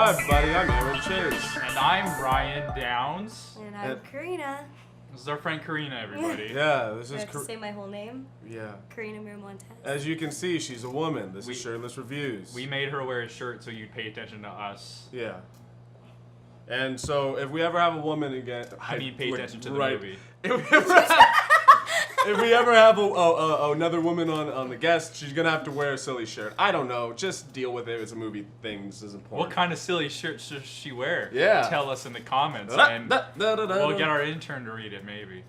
Hi everybody, I'm Aaron Chase. And I'm Brian Downs. And I'm Kharina. This is our friend Kharina, everybody. Yeah, this Do I is have to say my whole name? Yeah. Kharina Miramontes. As you can see, she's a woman. This is Shirtless Reviews. We made her wear a shirt so you'd pay attention to us. Yeah. And so, if we ever have a woman again, I mean, pay attention to the movie. If we ever have another woman on the guest, she's gonna have to wear a silly shirt. I don't know. Just deal with it. It's a movie thing. This is important. What kind of silly shirt should she wear? Yeah. Tell us in the comments, and we'll get our intern to read it, maybe.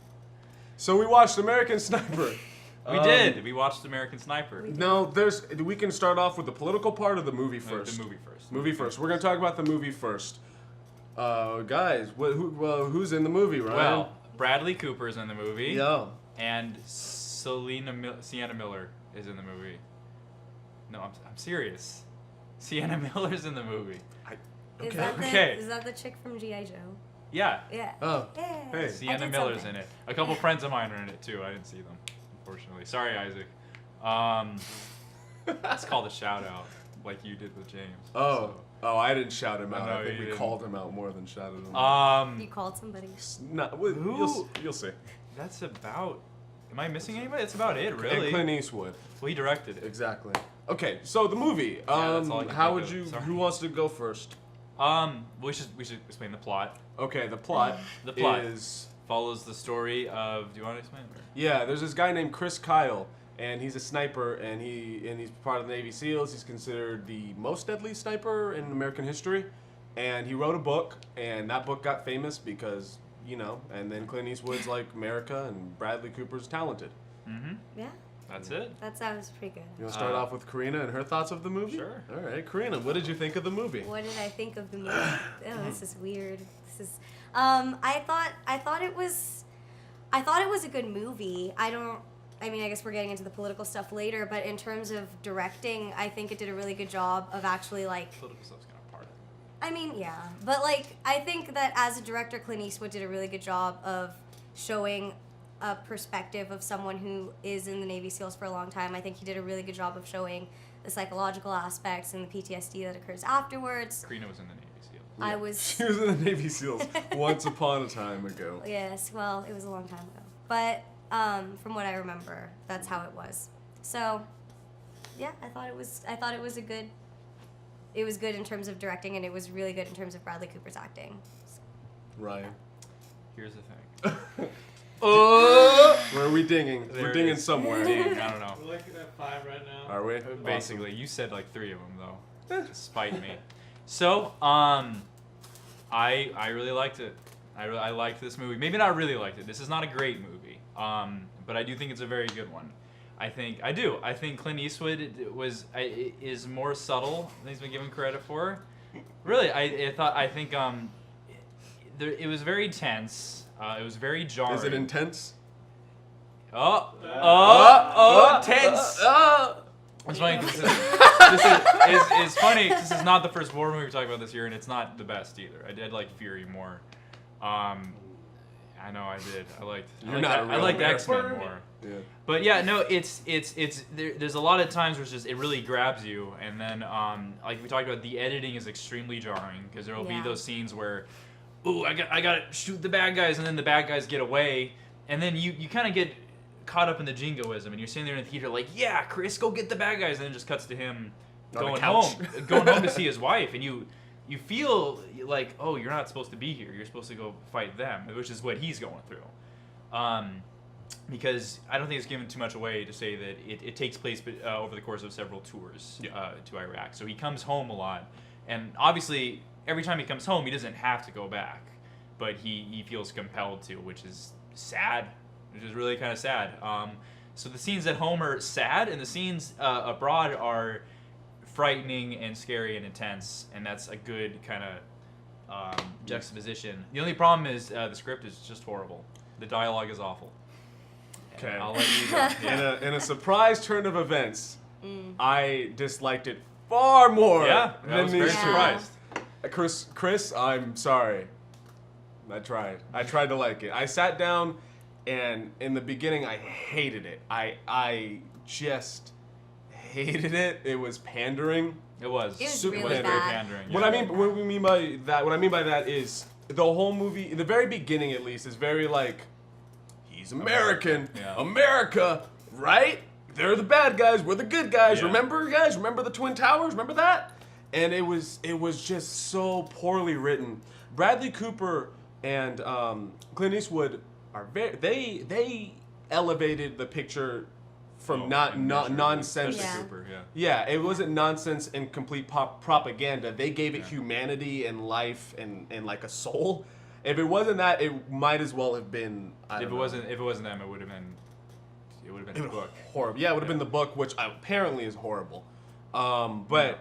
So we watched American Sniper. We did. We watched American Sniper. No, we can start off with the political part of the movie first. The movie first. Movie first. We're gonna talk about the movie first. Guys, who's in the movie, Ryan? Well, Bradley Cooper's in the movie. Yeah. And Sienna Miller is in the movie. No, I'm serious. Sienna Miller's in the movie. Okay. Is that the chick from G.I. Joe? Yeah. Yeah. Oh. Yeah. Hey. Sienna Miller's in it. A couple friends of mine are in it too. I didn't see them, unfortunately. Sorry, Isaac. It's called a shout out, like you did with James. Oh. Oh, I didn't shout him out. No, I think we didn't. called him out more than shouted him out. You called somebody? You'll see. That's about. Am I missing anybody? That's about it, really. And Clint Eastwood. Well, he directed it. Exactly. Okay, so the movie. that's all I can How think would of. you? Sorry. Who wants to go first? We should explain the plot. Okay, the plot. The plot is follows the story of. Do you want to explain it? yeah. There's this guy named Chris Kyle, and he's a sniper, and he's part of the Navy SEALs. He's considered the most deadly sniper in American history, and he wrote a book, and that book got famous because. And then Clint Eastwood's like America, and Bradley Cooper's talented. Mm-hmm. Yeah. That's it. That sounds pretty good. You want to start off with Kharina and her thoughts of the movie? Sure. All right, Kharina, what did you think of the movie? What did I think of the movie? Oh, this is weird. This is. I thought it was a good movie. I guess we're getting into the political stuff later, but in terms of directing, I think it did a really good job of actually like. Political stuff's kind of part of it. Yeah, but I think that as a director, Clint Eastwood did a really good job of showing a perspective of someone who is in the Navy SEALs for a long time. I think he did a really good job of showing the psychological aspects and the PTSD that occurs afterwards. Kharina was in the Navy SEAL. Yeah. She was in the Navy SEALs once upon a time ago. Yes, well, it was a long time ago, but from what I remember, that's how it was. So, yeah, I thought it was a good. It was good in terms of directing, and it was really good in terms of Bradley Cooper's acting. Ryan. Here's the thing. Where are we dinging? There We're it ding is. somewhere. Ding, I don't know. We're looking at 5 right now. Are we? Basically, you said like 3 of them though. To spite me. So, I really liked it. I liked this movie. Maybe not really liked it. This is not a great movie. But I do think it's a very good one. I think Clint Eastwood is more subtle than he's been given credit for. Really, I think it was very tense. It was very jarring. Is it intense? Tense. It's funny because it's funny 'cause this is not the first war movie we're talking about this year, and it's not the best either. I did like Fury more. I know I did. I liked X-Men more. Yeah. But yeah, no, it's there's a lot of times where it really grabs you, and then like we talked about, the editing is extremely jarring because there will be those scenes where, ooh, I gotta shoot the bad guys, and then the bad guys get away, and then you kind of get caught up in the jingoism, and you're sitting there in the theater like, yeah, Chris, go get the bad guys, and then it just cuts to him going home to see his wife, and you feel like, oh, you're not supposed to be here. You're supposed to go fight them, which is what he's going through. Because I don't think it's given too much away to say that it takes place over the course of several tours to Iraq. So he comes home a lot, and obviously every time he comes home, he doesn't have to go back, but he feels compelled to, which is sad, which is really kind of sad. So the scenes at home are sad, and the scenes abroad are frightening and scary and intense, and that's a good kind of juxtaposition. The only problem is the script is just horrible. The dialogue is awful. Okay. I'll let you go. In a surprise turn of events, I disliked it far more. Yeah, I was very these two. surprised. Chris, I'm sorry. I tried to like it. I sat down, and in the beginning, I hated it. I just hated it. It was pandering. It was. It was Super really very bad. pandering. What yeah. I mean, what we mean by that, what I mean by that is the whole movie, the very beginning at least, is very like, he's American, Yeah. America, right? They're the bad guys, we're the good guys. Yeah. Remember, guys? Remember the Twin Towers? Remember that? And it was just so poorly written. Bradley Cooper and Clint Eastwood are they elevated the picture from nonsense. Yeah. Cooper, yeah. Yeah, it wasn't nonsense and complete propaganda. They gave it humanity and life and like a soul. If it wasn't that, it might as well have been. If it wasn't them, it would have been the book. Horrible. Yeah, it would have been the book, which apparently is horrible. But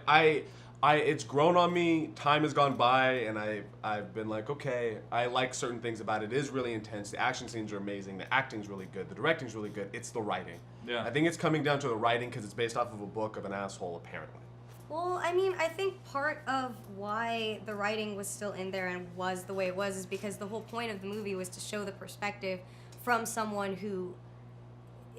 it's grown on me. Time has gone by, and I've been like, okay, I like certain things about it. It is really intense. The action scenes are amazing. The acting's really good. The directing's really good. It's the writing. Yeah. I think it's coming down to the writing because it's based off of a book of an asshole, apparently. Well, I mean, I think part of why the writing was still in there and was the way it was is because the whole point of the movie was to show the perspective from someone who,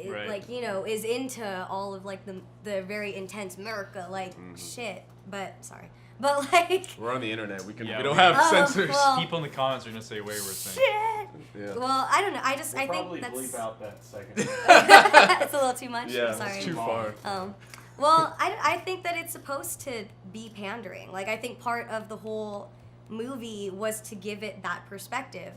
Right. like, you know, is into all of, like, the very intense America, like, shit. But, sorry. But, like... We're on the internet. We Yeah, don't we- have Oh, censors. well- People in the comments are gonna say way worse things. Shit! Yeah. Well, I don't know. I We'll probably think that's... bleep out that second. It's a little too much. Yeah, Sorry. it's too far. Well, I think that it's supposed to be pandering. Like, I think part of the whole movie was to give it that perspective.